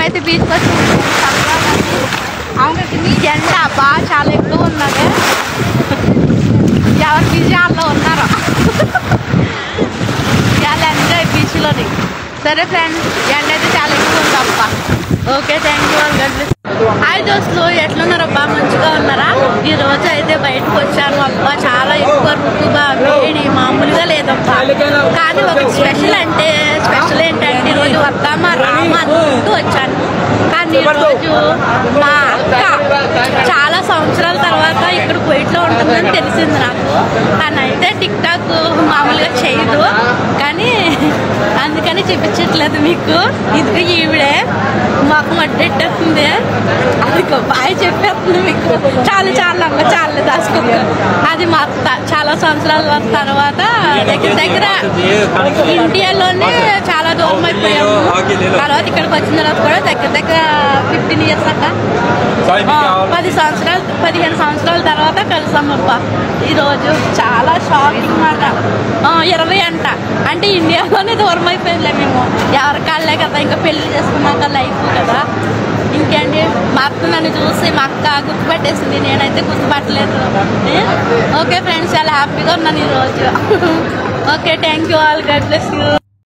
మేమైతే బీచ్కి వచ్చి ఎండ బాగా చాలా ఎక్కువ ఉన్నది. ఎవరు బిజీ వాళ్ళు ఉన్నారో చాలా ఎంజాయ్ బీచ్లోని. సరే ఫ్రెండ్స్, ఎండ అయితే చాలా ఎక్కువ ఉంది అబ్బ. Okay, thank you all. Hi దోస్తులు, ఎట్లున్నారబ్బా? మంచిగా ఉన్నారా? ఈరోజు అయితే బయటకు వచ్చాను అబ్బా. చాలా ఎక్కువ రుతుబా, వేడి మామూలుగా లేదబ్బా. కానీ ఒక స్పెషల్ ఏంటంటే ఈరోజు వద్దామా రామా అనుకుంటూ వచ్చాను. కానీ ఈరోజు మా అక్క చాలా సంవత్సరాల తర్వాత ఇక్కడ కువైట్లో ఉంటుందని తెలిసింది నాకు. తనైతే టిక్ టాక్ మామూలుగా చేయదు, కానీ అందుకని చూపించట్లేదు మీకు. ఇది ఈవిడే మాకు మట్టెట్టేస్తుంది, అది బాగా చెప్పేస్తుంది మీకు. చాలా దాచుకుంది. అది మా అత్త చాలా సంవత్సరాల తర్వాత దగ్గర ఇండియాలోనే చాలా దూరం అయిపోయాము. తర్వాత ఇక్కడికి వచ్చిన తర్వాత కూడా దగ్గర 15 years అక్క, 15 సంవత్సరాల తర్వాత కలిసామబ్బా. ఈరోజు చాలా షాకింగ్ మాట. 20 అంట, అంటే ఇండియాలోనే దూరం అయిపోయిందిలే మేము. ఎవరి కాళ్ళే కదా, ఇంకా పెళ్లి చేసుకున్నాక లైఫ్ కదా. ఇంకేంటి, మా అత్త నన్ను చూసి మా అక్క గుర్తుపట్టేసింది, నేనైతే గుర్తుపట్టలేదు. ఓకే ఫ్రెండ్స్, చాలా హ్యాపీగా ఉన్నాను ఈరోజు. Okay, thank you all. God bless you.